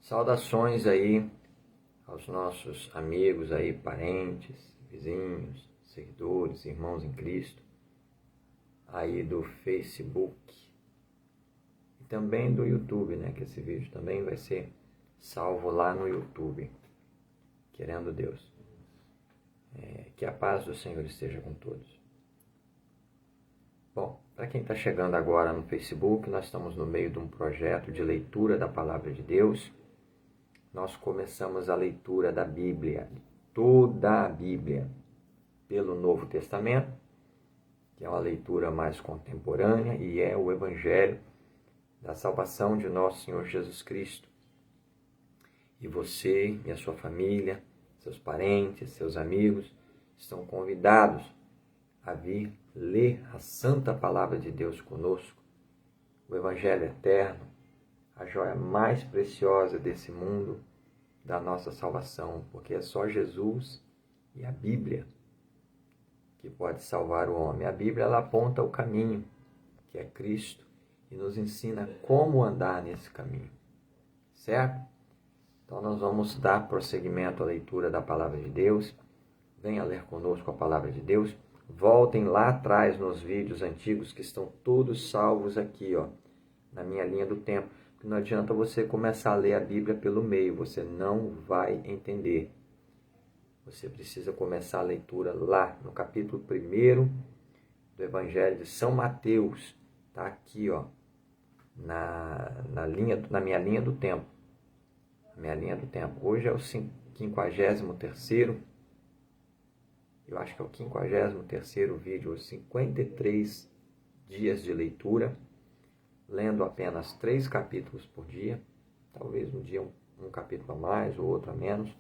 Saudações aí aos nossos amigos aí, parentes, vizinhos, seguidores, irmãos em Cristo, aí do Facebook e também do YouTube, né? Que esse vídeo também vai ser salvo lá no YouTube, querendo Deus. Que a paz do Senhor esteja com todos. Bom, para quem está chegando agora no Facebook, nós estamos no meio de um projeto de leitura da Palavra de Deus. Nós começamos a leitura da Bíblia, toda a Bíblia, pelo Novo Testamento, que é uma leitura mais contemporânea e é o Evangelho da salvação de nosso Senhor Jesus Cristo. E você e a sua família, seus parentes, seus amigos, estão convidados a vir ler a santa palavra de Deus conosco, o Evangelho eterno, a joia mais preciosa desse mundo, da nossa salvação, porque é só Jesus e a Bíblia que pode salvar o homem. A Bíblia ela aponta o caminho, que é Cristo, e nos ensina como andar nesse caminho, certo? Então nós vamos dar prosseguimento à leitura da Palavra de Deus. Venha ler conosco a Palavra de Deus. Voltem lá atrás nos vídeos antigos que estão todos salvos aqui, ó, na minha linha do tempo. Porque não adianta você começar a ler a Bíblia pelo meio, você não vai entender. Você precisa começar a leitura lá no capítulo 1 do Evangelho de São Mateus. Está aqui, ó, na minha linha do tempo. Minha linha do tempo. Hoje é o 53º. Eu acho que é o 53º vídeo, os 53 dias de leitura, lendo apenas 3 capítulos por dia, talvez um dia um capítulo a mais, ou outro a menos,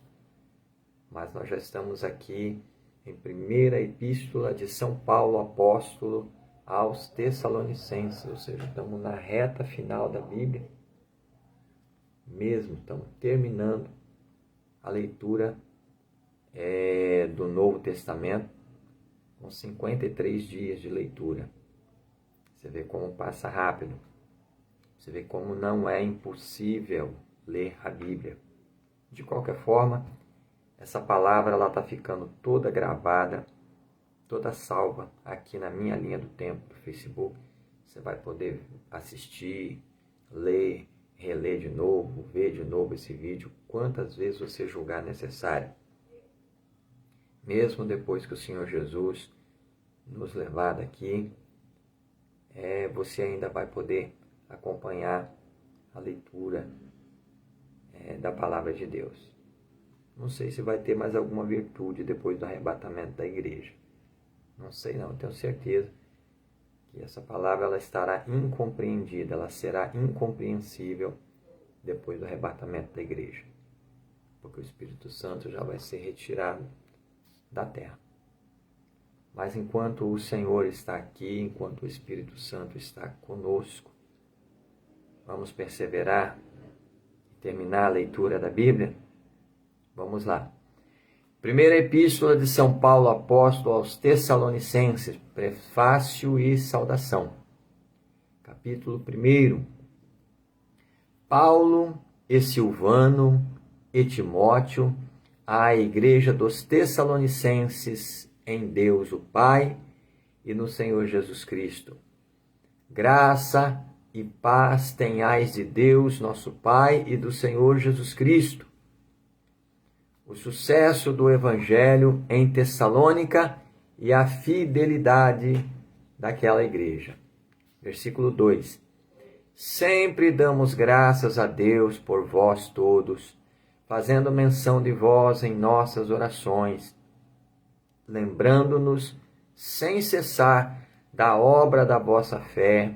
mas nós já estamos aqui em primeira epístola de São Paulo, apóstolo aos Tessalonicenses, ou seja, estamos na reta final da Bíblia, mesmo, estamos terminando a leitura do Novo Testamento, com 53 dias de leitura. Você vê como passa rápido. Você vê como não é impossível ler a Bíblia. De qualquer forma, essa palavra está ficando toda gravada, toda salva aqui na minha linha do tempo do Facebook. Você vai poder assistir, ler, reler de novo, ver de novo esse vídeo, quantas vezes você julgar necessário. Mesmo depois que o Senhor Jesus nos levar daqui, você ainda vai poder acompanhar a leitura da Palavra de Deus. Não sei se vai ter mais alguma virtude depois do arrebatamento da igreja. Não sei não, tenho certeza que essa palavra ela estará incompreendida, ela será incompreensível depois do arrebatamento da igreja. Porque o Espírito Santo já vai ser retirado da terra. Mas enquanto o Senhor está aqui, enquanto o Espírito Santo está conosco, vamos perseverar e terminar a leitura da Bíblia? Vamos lá. Primeira Epístola de São Paulo, apóstolo aos Tessalonicenses, prefácio e saudação. Capítulo 1. Paulo e Silvano e Timóteo, à igreja dos Tessalonicenses, em Deus o Pai e no Senhor Jesus Cristo. Graça e paz tenhais de Deus, nosso Pai, e do Senhor Jesus Cristo. O sucesso do Evangelho em Tessalônica e a fidelidade daquela igreja. Versículo 2. Sempre damos graças a Deus por vós todos, fazendo menção de vós em nossas orações, lembrando-nos sem cessar da obra da vossa fé,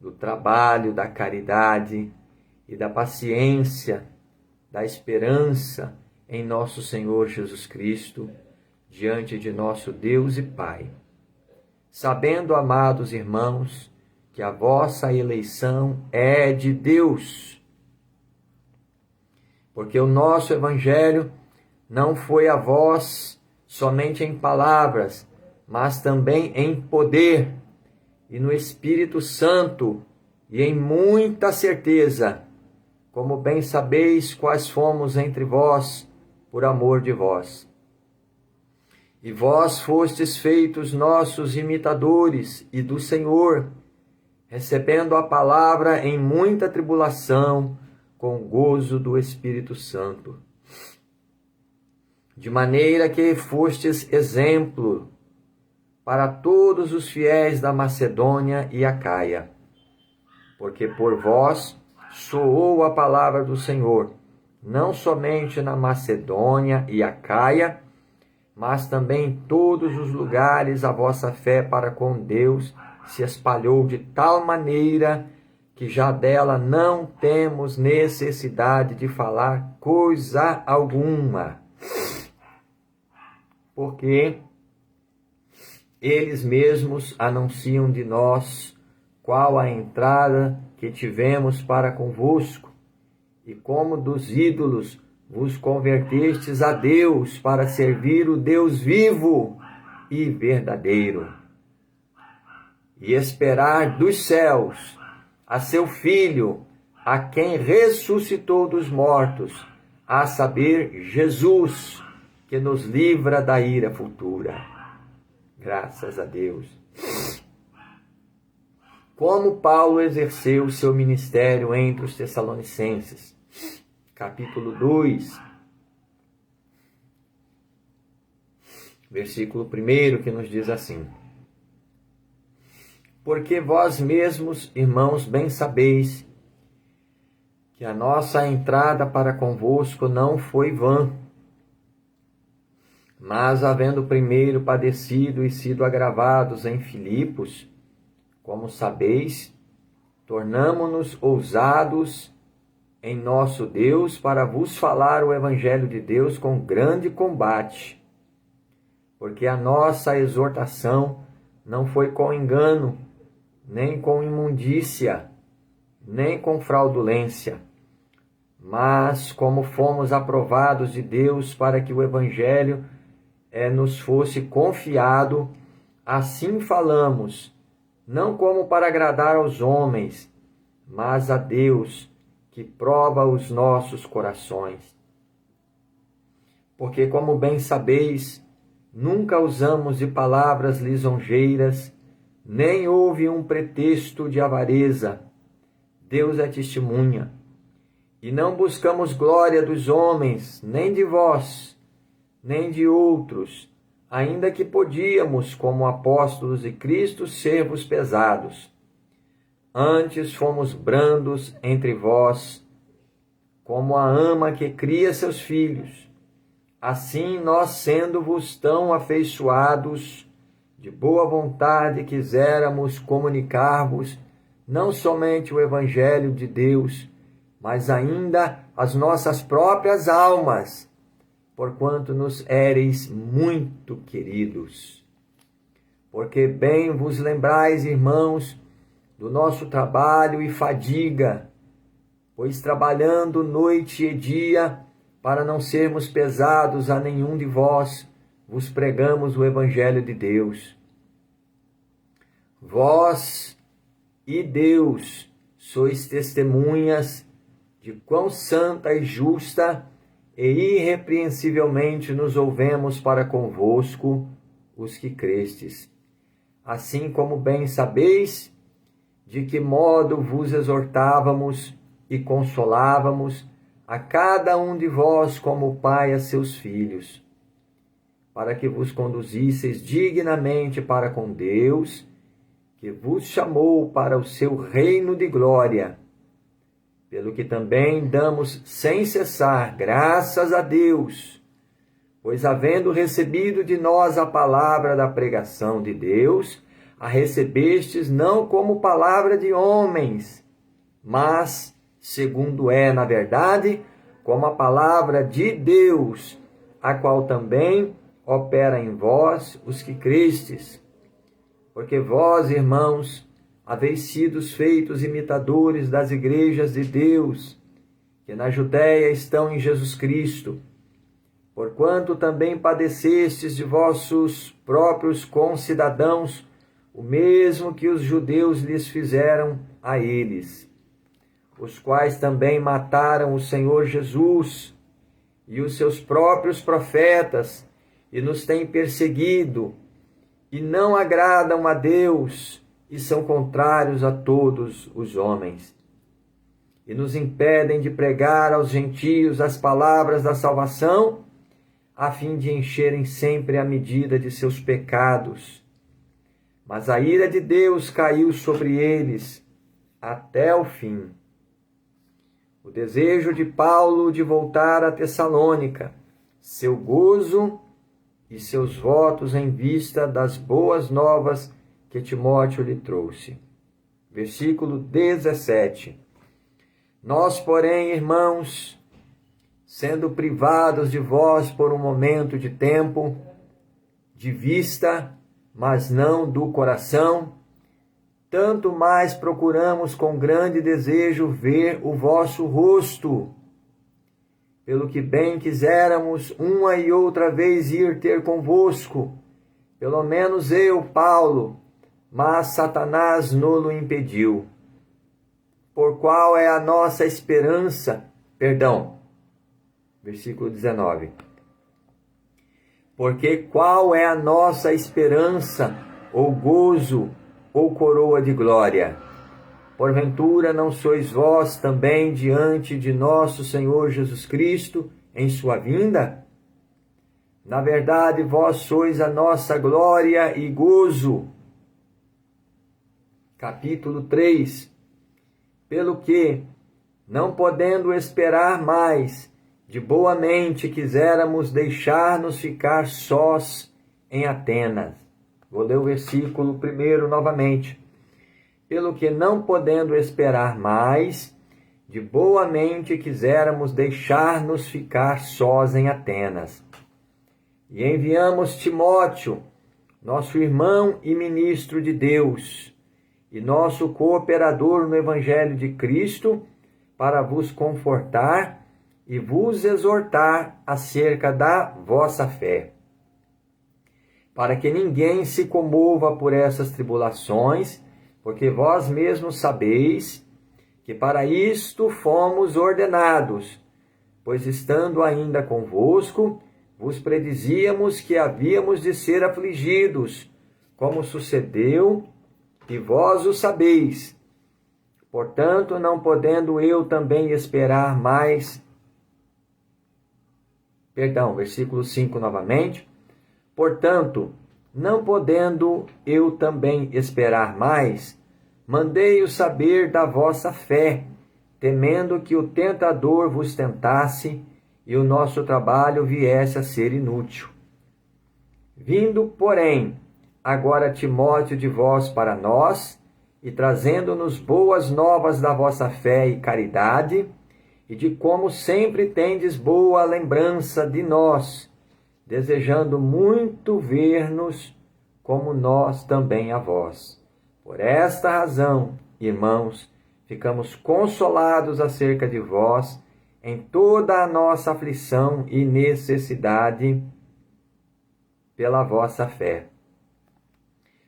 do trabalho, da caridade e da paciência, da esperança em nosso Senhor Jesus Cristo, diante de nosso Deus e Pai. Sabendo, amados irmãos, que a vossa eleição é de Deus, porque o nosso Evangelho não foi a vós somente em palavras, mas também em poder e no Espírito Santo e em muita certeza, como bem sabeis quais fomos entre vós, por amor de vós. E vós fostes feitos nossos imitadores e do Senhor, recebendo a palavra em muita tribulação, com gozo do Espírito Santo. De maneira que fostes exemplo para todos os fiéis da Macedônia e Acaia, porque por vós soou a palavra do Senhor, não somente na Macedônia e Acaia, mas também em todos os lugares a vossa fé para com Deus se espalhou de tal maneira que já dela não temos necessidade de falar coisa alguma. Porque eles mesmos anunciam de nós qual a entrada que tivemos para convosco, e como dos ídolos vos convertestes a Deus para servir o Deus vivo e verdadeiro, e esperar dos céus a seu Filho, a quem ressuscitou dos mortos, a saber, Jesus, que nos livra da ira futura. Graças a Deus. Como Paulo exerceu seu ministério entre os Tessalonicenses. Capítulo 2, versículo 1, que nos diz assim: Porque vós mesmos, irmãos, bem sabeis que a nossa entrada para convosco não foi vã, mas havendo primeiro padecido e sido agravados em Filipos, como sabeis, tornamo-nos ousados em nosso Deus para vos falar o Evangelho de Deus com grande combate, porque a nossa exortação não foi com engano, nem com imundícia, nem com fraudulência, mas como fomos aprovados de Deus para que o Evangelho nos fosse confiado, assim falamos, não como para agradar aos homens, mas a Deus, que prova os nossos corações. Porque, como bem sabeis, nunca usamos de palavras lisonjeiras, nem houve um pretexto de avareza. Deus é testemunha. E não buscamos glória dos homens, nem de vós, nem de outros, ainda que podíamos, como apóstolos de Cristo, ser-vos pesados. Antes fomos brandos entre vós, como a ama que cria seus filhos. Assim nós, sendo-vos tão afeiçoados, de boa vontade quiséramos comunicar-vos não somente o Evangelho de Deus, mas ainda as nossas próprias almas, porquanto nos éreis muito queridos. Porque bem vos lembrais, irmãos, do nosso trabalho e fadiga, pois trabalhando noite e dia, para não sermos pesados a nenhum de vós, vos pregamos o Evangelho de Deus. Vós e Deus sois testemunhas de quão santa e justa e irrepreensivelmente nos ouvemos para convosco, os que crestes. Assim como bem sabeis, de que modo vos exortávamos e consolávamos a cada um de vós como pai a seus filhos, para que vos conduzisseis dignamente para com Deus, que vos chamou para o seu reino de glória, pelo que também damos sem cessar graças a Deus, pois havendo recebido de nós a palavra da pregação de Deus, a recebestes não como palavra de homens, mas, segundo é, na verdade, como a palavra de Deus, a qual também opera em vós os que crestes. Porque vós, irmãos, haveis sido feitos imitadores das igrejas de Deus, que na Judéia estão em Jesus Cristo, porquanto também padecestes de vossos próprios concidadãos, o mesmo que os judeus lhes fizeram a eles, os quais também mataram o Senhor Jesus e os seus próprios profetas, e nos têm perseguido, e não agradam a Deus, e são contrários a todos os homens. E nos impedem de pregar aos gentios as palavras da salvação, a fim de encherem sempre a medida de seus pecados. Mas a ira de Deus caiu sobre eles até o fim. O desejo de Paulo de voltar a Tessalônica, seu gozo e seus votos em vista das boas novas que Timóteo lhe trouxe. Versículo 17. Nós, porém, irmãos, sendo privados de vós por um momento de tempo, de vista, mas não do coração, tanto mais procuramos com grande desejo ver o vosso rosto, pelo que bem quiséramos uma e outra vez ir ter convosco, pelo menos eu, Paulo, mas Satanás nolo impediu. Por qual é a nossa esperança? Versículo 19. Porque qual é a nossa esperança, ou gozo, ou coroa de glória? Porventura não sois vós também diante de nosso Senhor Jesus Cristo em sua vinda? Na verdade, vós sois a nossa glória e gozo. Capítulo 3. Pelo que, não podendo esperar mais, de boa mente quiséramos deixar-nos ficar sós em Atenas. Vou ler o versículo 1 novamente. Pelo que, não podendo esperar mais, de boa mente quiséramos deixar-nos ficar sós em Atenas. E enviamos Timóteo, nosso irmão e ministro de Deus, e nosso cooperador no Evangelho de Cristo, para vos confortar e vos exortar acerca da vossa fé, para que ninguém se comova por essas tribulações, porque vós mesmos sabeis que para isto fomos ordenados, pois estando ainda convosco, vos predizíamos que havíamos de ser afligidos, como sucedeu, e vós o sabeis. Portanto, não podendo eu também esperar mais... versículo 5 novamente. Portanto, não podendo eu também esperar mais, mandei-o saber da vossa fé, temendo que o tentador vos tentasse e o nosso trabalho viesse a ser inútil. Vindo, porém, agora Timóteo de vós para nós, e trazendo-nos boas novas da vossa fé e caridade, e de como sempre tendes boa lembrança de nós, desejando muito ver-nos, como nós também a vós. Por esta razão, irmãos, ficamos consolados acerca de vós, em toda a nossa aflição e necessidade, pela vossa fé.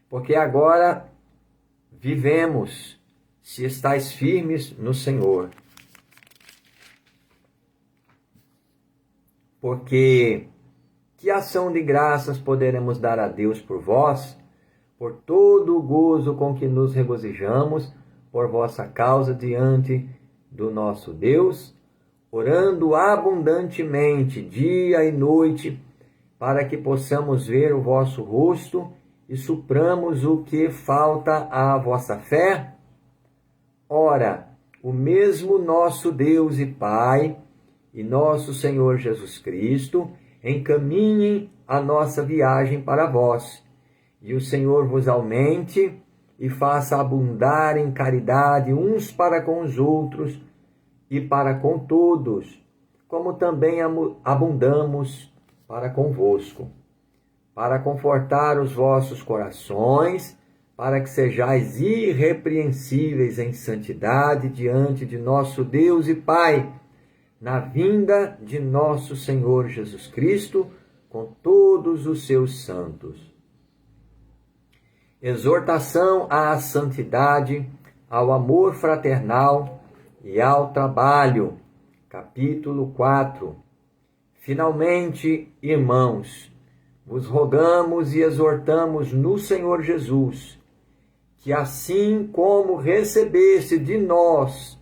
Porque agora vivemos, se estáis firmes no Senhor. Porque que ação de graças poderemos dar a Deus por vós, por todo o gozo com que nos regozijamos, por vossa causa diante do nosso Deus, orando abundantemente, dia e noite, para que possamos ver o vosso rosto e supramos o que falta à vossa fé? Ora, o mesmo nosso Deus e Pai e nosso Senhor Jesus Cristo encaminhem a nossa viagem para vós, e o Senhor vos aumente e faça abundar em caridade uns para com os outros e para com todos, como também abundamos para convosco, para confortar os vossos corações, para que sejais irrepreensíveis em santidade diante de nosso Deus e Pai, na vinda de nosso Senhor Jesus Cristo, com todos os seus santos. Exortação à santidade, ao amor fraternal e ao trabalho. Capítulo 4. Finalmente, irmãos, vos rogamos e exortamos no Senhor Jesus, que assim como recebeste de nós,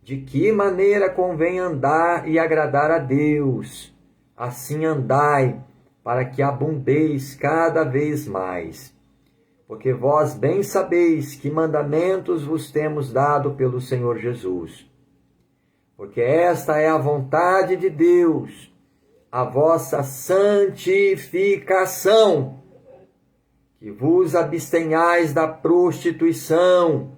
de que maneira convém andar e agradar a Deus, assim andai, para que abundeis cada vez mais. Porque vós bem sabeis que mandamentos vos temos dado pelo Senhor Jesus. Porque esta é a vontade de Deus, a vossa santificação, que vos abstenhais da prostituição,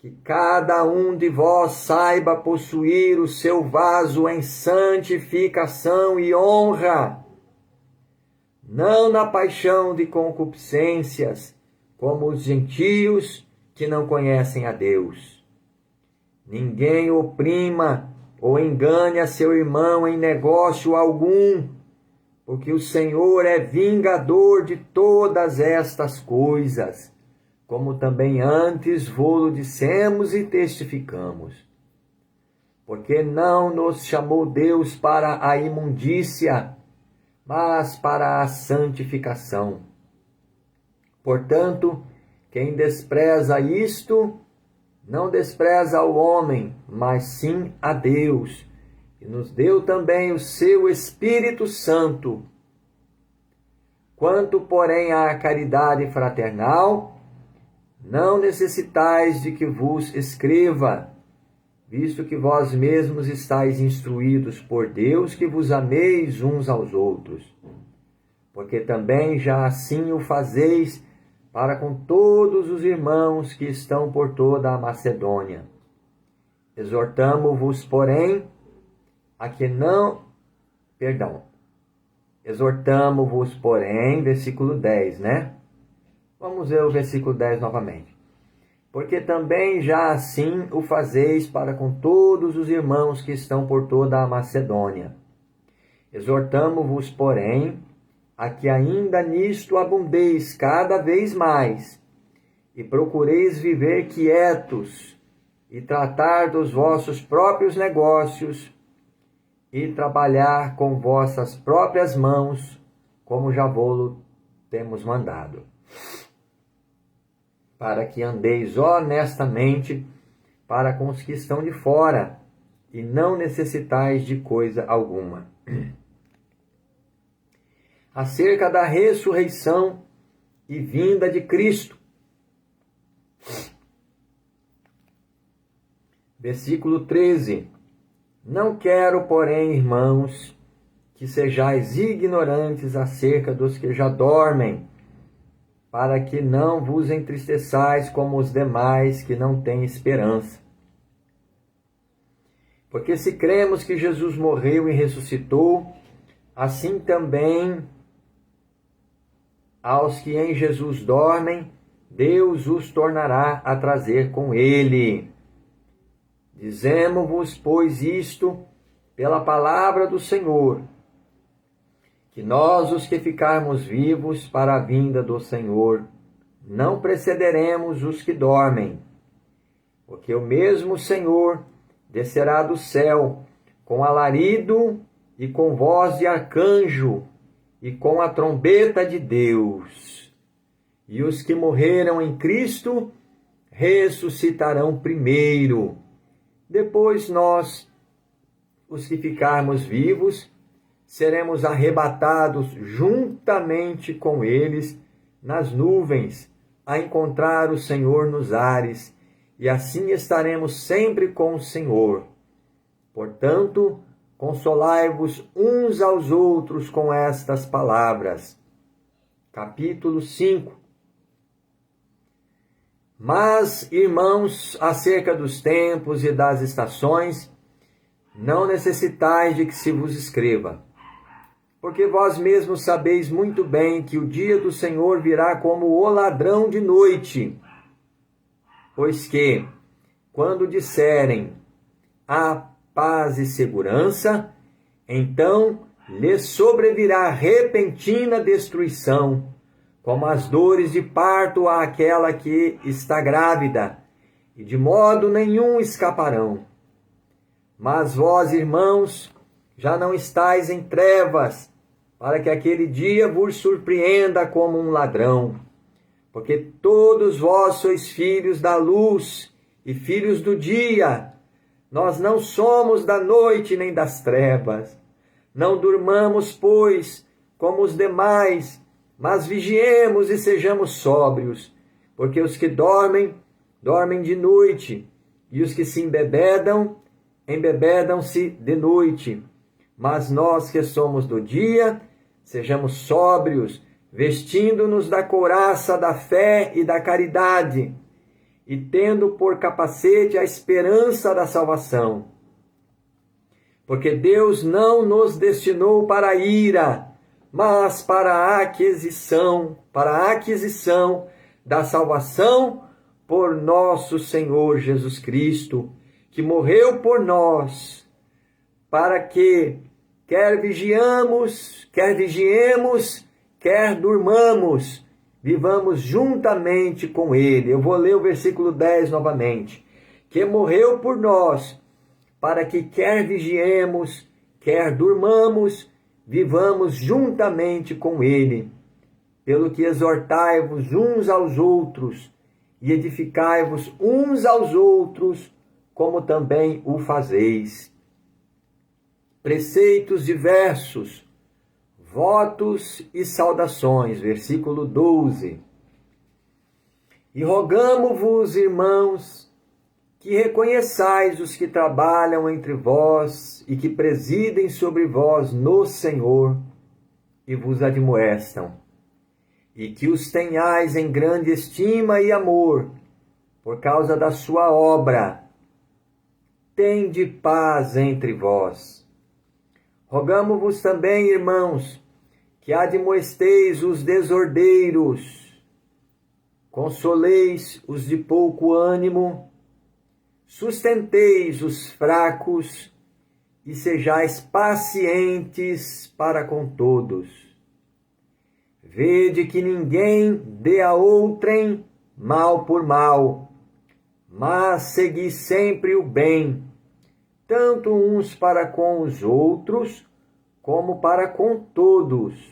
que cada um de vós saiba possuir o seu vaso em santificação e honra, não na paixão de concupiscências, como os gentios que não conhecem a Deus. Ninguém oprima ou engane a seu irmão em negócio algum, porque o Senhor é vingador de todas estas coisas, como também antes vô-lo dissemos e testificamos. Porque não nos chamou Deus para a imundícia, mas para a santificação. Portanto, quem despreza isto, não despreza o homem, mas sim a Deus, e nos deu também o seu Espírito Santo. Quanto, porém, à caridade fraternal, não necessitais de que vos escreva, visto que vós mesmos estáis instruídos por Deus que vos ameis uns aos outros. Porque também já assim o fazeis para com todos os irmãos que estão por toda a Macedônia. Exortamo-vos, porém, Exortamo-vos, porém, versículo 10, né? Vamos ver o versículo 10 novamente. Porque também já assim o fazeis para com todos os irmãos que estão por toda a Macedônia. Exortamo-vos, porém, a que ainda nisto abundeis cada vez mais, e procureis viver quietos, e tratar dos vossos próprios negócios, e trabalhar com vossas próprias mãos, como já vô-lo temos mandado, para que andeis honestamente para com os que estão de fora, e não necessitais de coisa alguma. Acerca da ressurreição e vinda de Cristo. Versículo 13. Não quero, porém, irmãos, que sejais ignorantes acerca dos que já dormem, para que não vos entristeçais como os demais que não têm esperança. Porque se cremos que Jesus morreu e ressuscitou, assim também aos que em Jesus dormem, Deus os tornará a trazer com ele. Dizemo-vos, pois, isto pela palavra do Senhor, que nós, os que ficarmos vivos para a vinda do Senhor, não precederemos os que dormem, porque o mesmo Senhor descerá do céu com alarido e com voz de arcanjo e com a trombeta de Deus. E os que morreram em Cristo ressuscitarão primeiro. Depois nós, os que ficarmos vivos, seremos arrebatados juntamente com eles nas nuvens, a encontrar o Senhor nos ares, e assim estaremos sempre com o Senhor. Portanto, consolai-vos uns aos outros com estas palavras. Capítulo 5. Mas, irmãos, acerca dos tempos e das estações, não necessitais de que se vos escreva, porque vós mesmos sabeis muito bem que o dia do Senhor virá como o ladrão de noite. Pois que, quando disserem a paz e segurança, então lhes sobrevirá repentina destruição, como as dores de parto àquela que está grávida, e de modo nenhum escaparão. Mas vós, irmãos, já não estáis em trevas, para que aquele dia vos surpreenda como um ladrão. Porque todos vós sois filhos da luz e filhos do dia. Nós não somos da noite nem das trevas. Não durmamos, pois, como os demais, mas vigiemos e sejamos sóbrios. Porque os que dormem, dormem de noite, e os que se embebedam, embebedam-se de noite. Mas nós que somos do dia, sejamos sóbrios, vestindo-nos da couraça da fé e da caridade, e tendo por capacete a esperança da salvação. Porque Deus não nos destinou para a ira, mas para a aquisição da salvação por nosso Senhor Jesus Cristo, que morreu por nós, para que quer vigiemos, quer durmamos, vivamos juntamente com Ele. Eu vou ler o versículo 10 novamente. Que morreu por nós, para que quer vigiemos, quer durmamos, vivamos juntamente com Ele. Pelo que exortai-vos uns aos outros, e edificai-vos uns aos outros, como também o fazeis. Preceitos diversos, votos e saudações, versículo 12. E rogamo-vos, irmãos, que reconheçais os que trabalham entre vós e que presidem sobre vós no Senhor e vos admoestam, e que os tenhais em grande estima e amor, por causa da sua obra. Tende paz entre vós. Rogamo-vos também, irmãos, que admoesteis os desordeiros, consoleis os de pouco ânimo, sustenteis os fracos e sejais pacientes para com todos. Vede que ninguém dê a outrem mal por mal, mas segui sempre o bem, tanto uns para com os outros, como para com todos.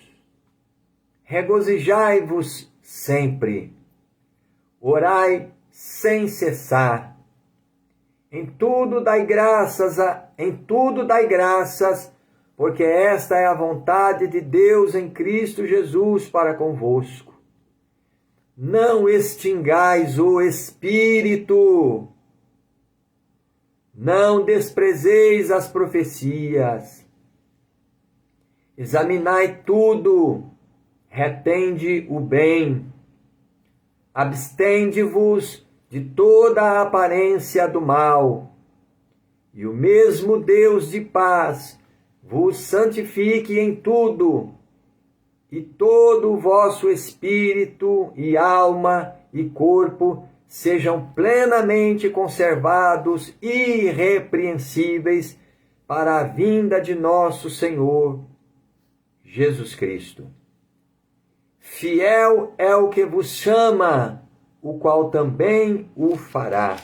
Regozijai-vos sempre, orai sem cessar. Em tudo dai graças, porque esta é a vontade de Deus em Cristo Jesus para convosco. Não extingais o Espírito, não desprezeis as profecias. Examinai tudo, retende o bem. Abstende-vos de toda a aparência do mal. E o mesmo Deus de paz vos santifique em tudo, e todo o vosso espírito e alma e corpo sejam plenamente conservados irrepreensíveis para a vinda de nosso Senhor Jesus Cristo. Fiel é o que vos chama, o qual também o fará.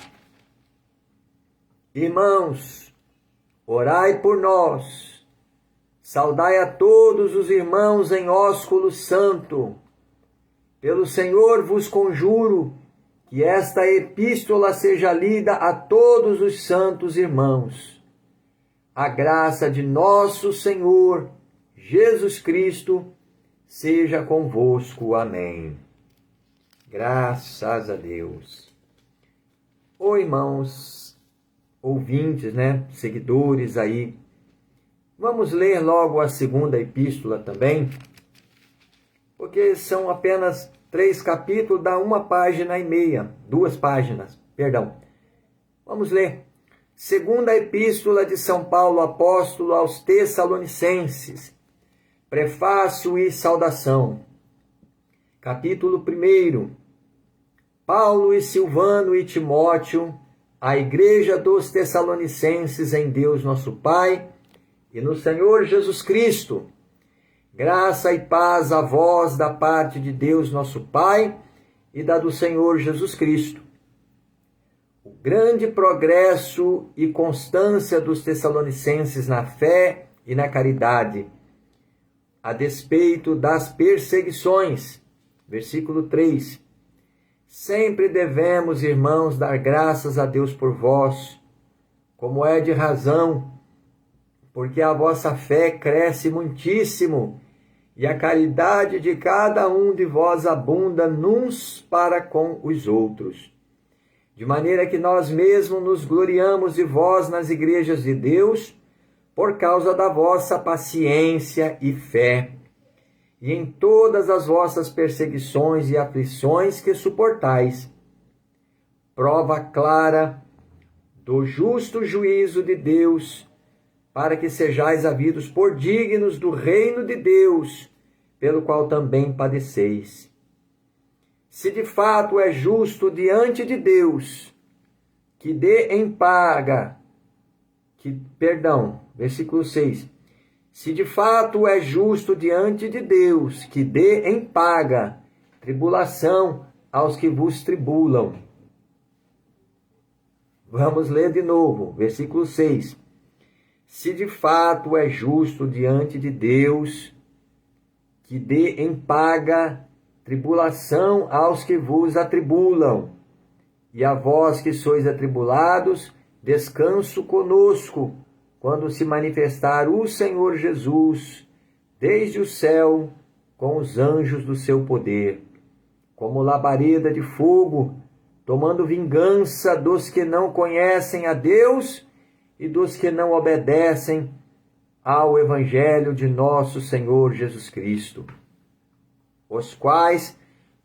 Irmãos, orai por nós. Saudai a todos os irmãos em ósculo santo. Pelo Senhor vos conjuro que esta epístola seja lida a todos os santos irmãos. A graça de nosso Senhor Jesus Cristo seja convosco. Amém. Graças a Deus. Oi, irmãos, ouvintes, seguidores aí. Vamos ler logo a segunda epístola também, porque são apenas 3 capítulos, dá 1,5 páginas, 2 páginas, perdão. Vamos ler. Segunda epístola de São Paulo apóstolo aos Tessalonicenses. Prefácio e saudação. Capítulo 1. Paulo e Silvano e Timóteo, a igreja dos Tessalonicenses em Deus nosso Pai e no Senhor Jesus Cristo. Graça e paz a vós da parte de Deus nosso Pai e da do Senhor Jesus Cristo. O grande progresso e constância dos tessalonicenses na fé e na caridade, a despeito das perseguições. Versículo 3. Sempre devemos, irmãos, dar graças a Deus por vós, como é de razão, porque a vossa fé cresce muitíssimo, e a caridade de cada um de vós abunda nuns para com os outros. De maneira que nós mesmos nos gloriamos de vós nas igrejas de Deus, por causa da vossa paciência e fé, e em todas as vossas perseguições e aflições que suportais. Prova clara do justo juízo de Deus, para que sejais havidos por dignos do reino de Deus, pelo qual também padeceis. Se de fato é justo diante de Deus, que dê em paga, versículo 6. Se de fato é justo diante de Deus, que dê em paga tribulação aos que vos tribulam. Vamos ler de novo, versículo 6. Se de fato é justo diante de Deus, que dê em paga tribulação aos que vos atribulam, e a vós que sois atribulados, descanso conosco, quando se manifestar o Senhor Jesus, desde o céu, com os anjos do seu poder, como labareda de fogo, tomando vingança dos que não conhecem a Deus e dos que não obedecem ao Evangelho de nosso Senhor Jesus Cristo, os quais,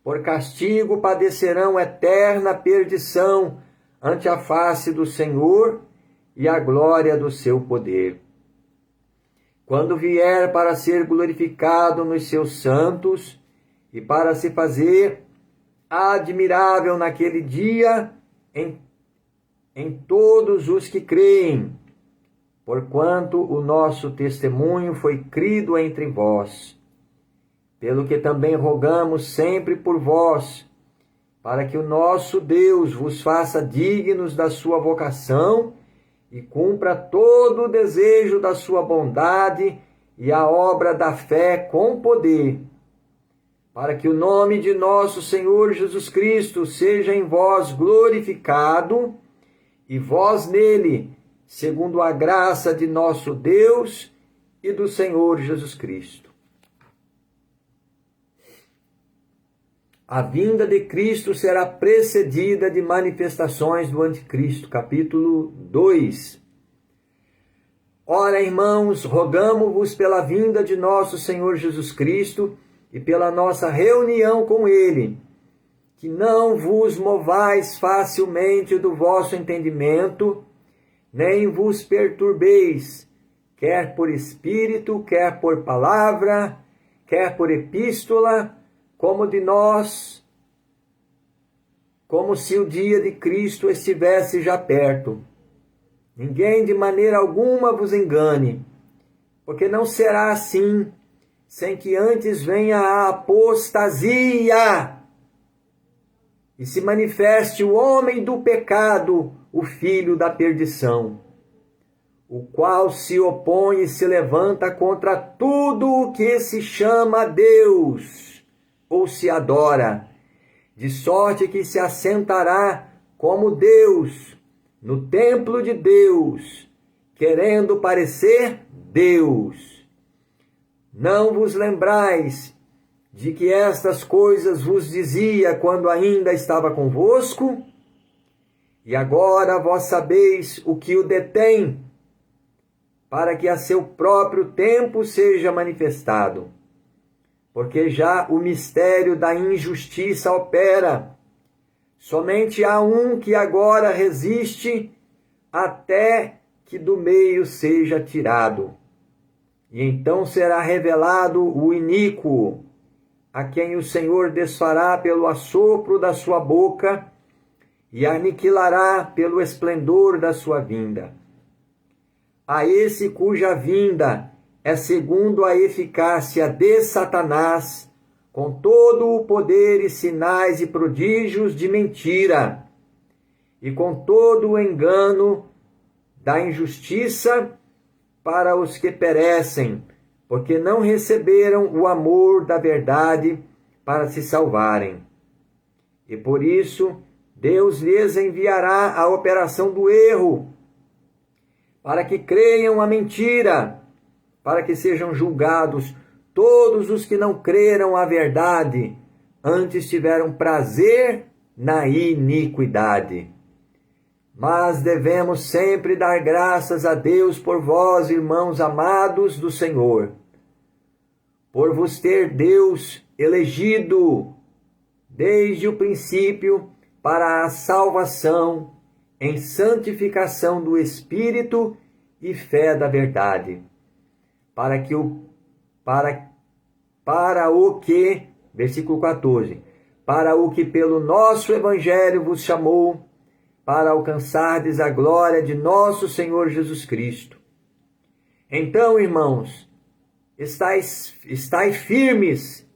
por castigo, padecerão eterna perdição ante a face do Senhor e a glória do seu poder. Quando vier para ser glorificado nos seus santos e para se fazer admirável naquele dia em todos os que creem, porquanto o nosso testemunho foi crido entre vós. Pelo que também rogamos sempre por vós, para que o nosso Deus vos faça dignos da sua vocação e cumpra todo o desejo da sua bondade e a obra da fé com poder, para que o nome de nosso Senhor Jesus Cristo seja em vós glorificado, e vós nele, segundo a graça de nosso Deus e do Senhor Jesus Cristo. A vinda de Cristo será precedida de manifestações do anticristo. Capítulo 2. Ora, irmãos, rogamo-vos pela vinda de nosso Senhor Jesus Cristo e pela nossa reunião com Ele, que não vos movais facilmente do vosso entendimento, nem vos perturbeis, quer por espírito, quer por palavra, quer por epístola, como de nós, como se o dia de Cristo estivesse já perto. Ninguém de maneira alguma vos engane, porque não será assim, sem que antes venha a apostasia e se manifeste o homem do pecado, o filho da perdição, o qual se opõe e se levanta contra tudo o que se chama Deus ou se adora, de sorte que se assentará como Deus no templo de Deus, querendo parecer Deus. Não vos lembrais de que estas coisas vos dizia quando ainda estava convosco? E agora vós sabeis o que o detém, para que a seu próprio tempo seja manifestado. Porque já o mistério da injustiça opera. Somente há um que agora resiste até que do meio seja tirado. E então será revelado o iníquo, a quem o Senhor desfará pelo assopro da sua boca e aniquilará pelo esplendor da sua vinda. A esse cuja vinda é segundo a eficácia de Satanás, com todo o poder e sinais e prodígios de mentira, e com todo o engano da injustiça para os que perecem, porque não receberam o amor da verdade para se salvarem. E por isso Deus lhes enviará a operação do erro, para que creiam a mentira, para que sejam julgados todos os que não creram a verdade, antes tiveram prazer na iniquidade. Mas devemos sempre dar graças a Deus por vós, irmãos amados do Senhor, por vos ter Deus elegido desde o princípio para a salvação, em santificação do Espírito e fé da verdade, versículo 14, para o que pelo nosso Evangelho vos chamou, para alcançardes a glória de nosso Senhor Jesus Cristo. Então, irmãos, estais firmes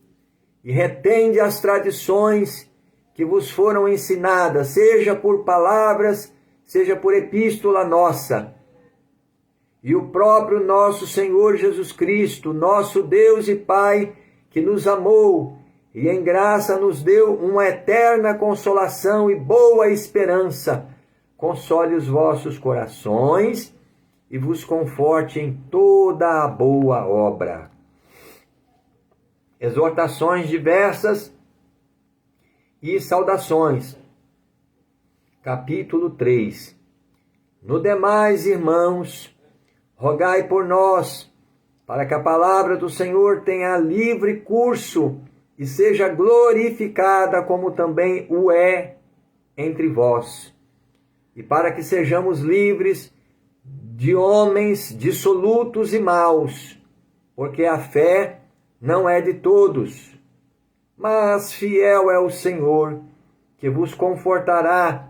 e retende as tradições que vos foram ensinadas, seja por palavras, seja por epístola nossa. E o próprio nosso Senhor Jesus Cristo, nosso Deus e Pai, que nos amou e em graça nos deu uma eterna consolação e boa esperança, console os vossos corações e vos conforte em toda a boa obra. Exortações diversas e saudações. Capítulo 3. No demais, irmãos, rogai por nós, para que a palavra do Senhor tenha livre curso e seja glorificada como também o é entre vós, e para que sejamos livres de homens dissolutos e maus, porque a fé não é de todos, mas fiel é o Senhor, que vos confortará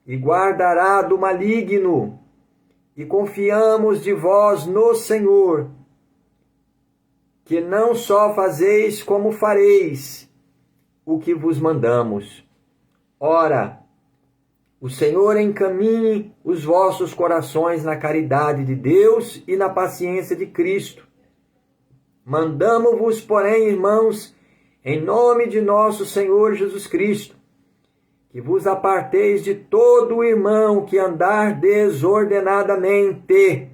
e guardará do maligno, e confiamos de vós no Senhor, que não só fazeis como fareis o que vos mandamos. Ora, o Senhor encaminhe os vossos corações na caridade de Deus e na paciência de Cristo. Mandamo-vos, porém, irmãos, em nome de nosso Senhor Jesus Cristo, que vos aparteis de todo irmão que andar desordenadamente,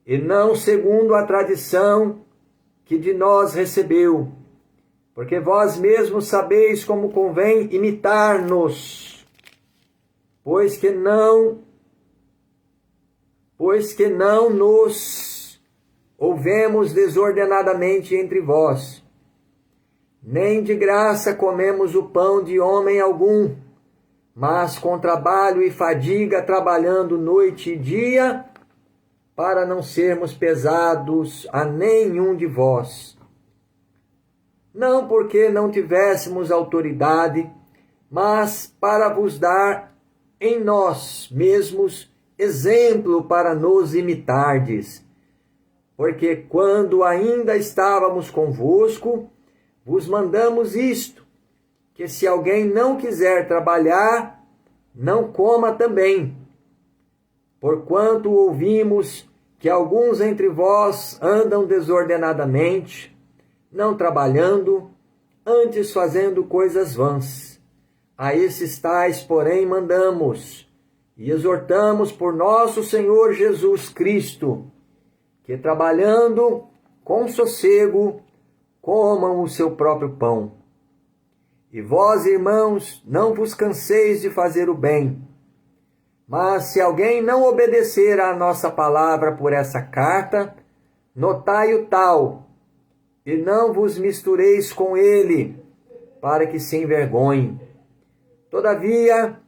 e não segundo a tradição que de nós recebeu, porque vós mesmos sabeis como convém imitar-nos, pois que não nos ouvemos desordenadamente entre vós, nem de graça comemos o pão de homem algum, mas com trabalho e fadiga, trabalhando noite e dia, para não sermos pesados a nenhum de vós. Não porque não tivéssemos autoridade, mas para vos dar em nós mesmos exemplo para nos imitardes. Porque quando ainda estávamos convosco, vos mandamos isto, que se alguém não quiser trabalhar, não coma também. Porquanto ouvimos que alguns entre vós andam desordenadamente, não trabalhando, antes fazendo coisas vãs. A esses tais, porém, mandamos e exortamos por nosso Senhor Jesus Cristo, que trabalhando com sossego, comam o seu próprio pão. E vós, irmãos, não vos canseis de fazer o bem. Mas se alguém não obedecer à nossa palavra por essa carta, notai o tal, e não vos mistureis com ele, para que se envergonhe. Todavia,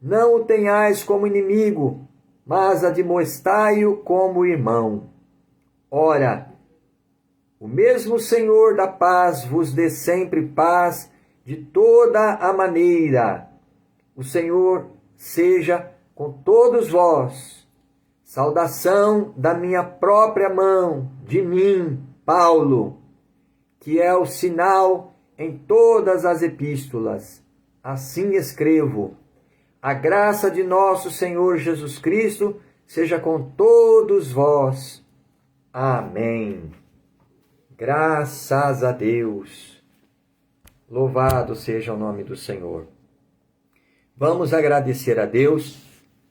não o tenhais como inimigo, mas admoestai-o como irmão. Ora, o mesmo Senhor da paz vos dê sempre paz de toda a maneira. O Senhor seja com todos vós. Saudação da minha própria mão, de mim, Paulo, que é o sinal em todas as epístolas. Assim escrevo. A graça de nosso Senhor Jesus Cristo seja com todos vós. Amém. Graças a Deus. Louvado seja o nome do Senhor. Vamos agradecer a Deus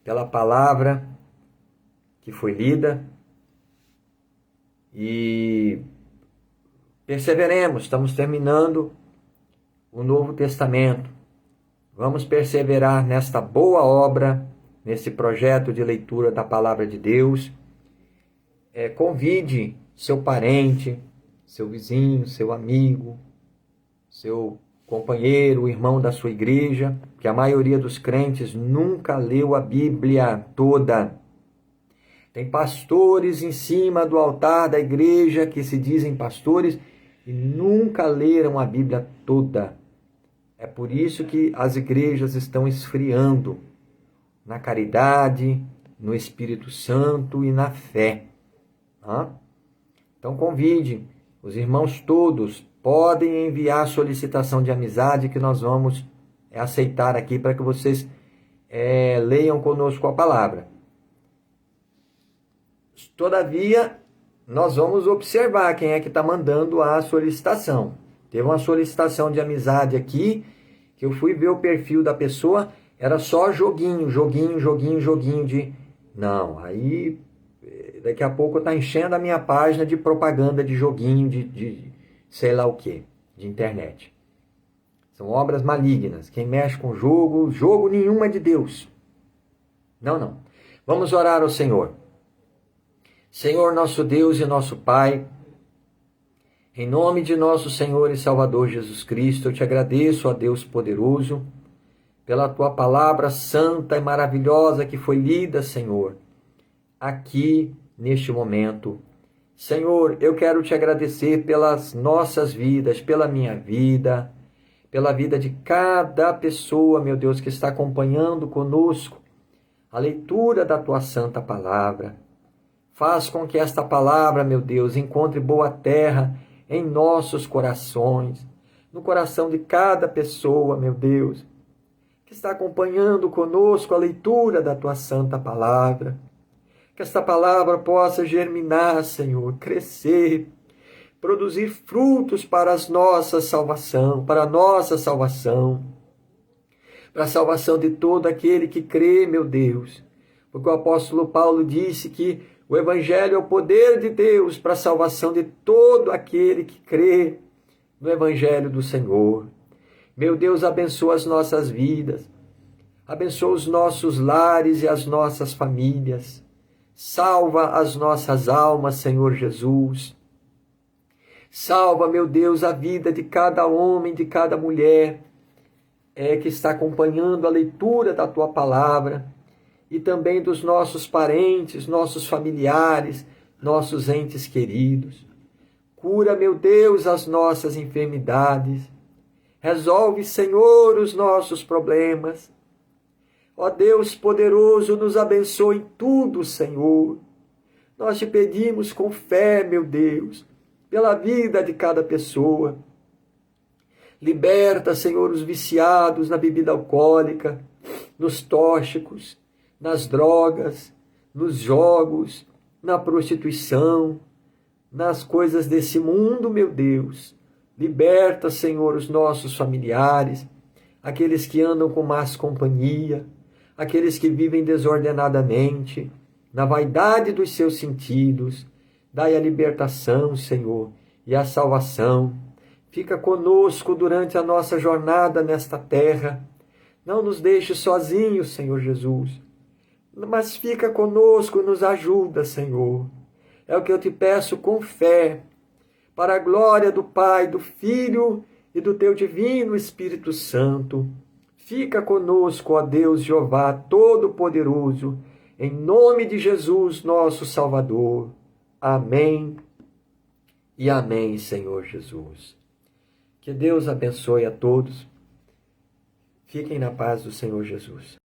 pela palavra que foi lida e perseveremos. Estamos terminando o Novo Testamento. Vamos perseverar nesta boa obra, nesse projeto de leitura da palavra de Deus. Convide seu parente, seu vizinho, seu amigo, seu companheiro, irmão da sua igreja, que a maioria dos crentes nunca leu a Bíblia toda. Tem pastores em cima do altar da igreja que se dizem pastores e nunca leram a Bíblia toda. É por isso que as igrejas estão esfriando na caridade, no Espírito Santo e na fé. Então convide, os irmãos todos podem enviar solicitação de amizade que nós vamos aceitar aqui para que vocês leiam conosco a palavra. Todavia, nós vamos observar quem é que está mandando a solicitação. Teve uma solicitação de amizade aqui, que eu fui ver o perfil da pessoa, era só joguinho de... Não, aí daqui a pouco está enchendo a minha página de propaganda de joguinho, de sei lá o que, de internet. São obras malignas. Quem mexe com jogo nenhum é de Deus. Não. Vamos orar ao Senhor. Senhor, nosso Deus e nosso Pai, em nome de nosso Senhor e Salvador Jesus Cristo, eu te agradeço, ó Deus poderoso, pela tua palavra santa e maravilhosa que foi lida, Senhor, aqui neste momento. Senhor, eu quero te agradecer pelas nossas vidas, pela minha vida, pela vida de cada pessoa, meu Deus, que está acompanhando conosco a leitura da tua santa palavra. Faz com que esta palavra, meu Deus, encontre boa terra em nossos corações, no coração de cada pessoa, meu Deus, que está acompanhando conosco a leitura da tua santa palavra. Que esta palavra possa germinar, Senhor, crescer, produzir frutos para a nossa salvação, para a salvação de todo aquele que crê, meu Deus. Porque o apóstolo Paulo disse que o Evangelho é o poder de Deus para a salvação de todo aquele que crê no Evangelho do Senhor. Meu Deus, abençoa as nossas vidas, abençoa os nossos lares e as nossas famílias. Salva as nossas almas, Senhor Jesus. Salva, meu Deus, a vida de cada homem, de cada mulher que está acompanhando a leitura da tua palavra e também dos nossos parentes, nossos familiares, nossos entes queridos. Cura, meu Deus, as nossas enfermidades. Resolve, Senhor, os nossos problemas. Ó Deus poderoso, nos abençoe em tudo, Senhor. Nós te pedimos com fé, meu Deus, pela vida de cada pessoa. Liberta, Senhor, os viciados na bebida alcoólica, nos tóxicos, nas drogas, nos jogos, na prostituição, nas coisas desse mundo, meu Deus. Liberta, Senhor, os nossos familiares, aqueles que andam com más companhia, aqueles que vivem desordenadamente, na vaidade dos seus sentidos. Dai a libertação, Senhor, e a salvação. Fica conosco durante a nossa jornada nesta terra. Não nos deixe sozinhos, Senhor Jesus, mas fica conosco e nos ajuda, Senhor. É o que eu te peço com fé, para a glória do Pai, do Filho e do teu divino Espírito Santo. Fica conosco, ó Deus Jeová Todo-Poderoso, em nome de Jesus, nosso Salvador. Amém e amém, Senhor Jesus. Que Deus abençoe a todos. Fiquem na paz do Senhor Jesus.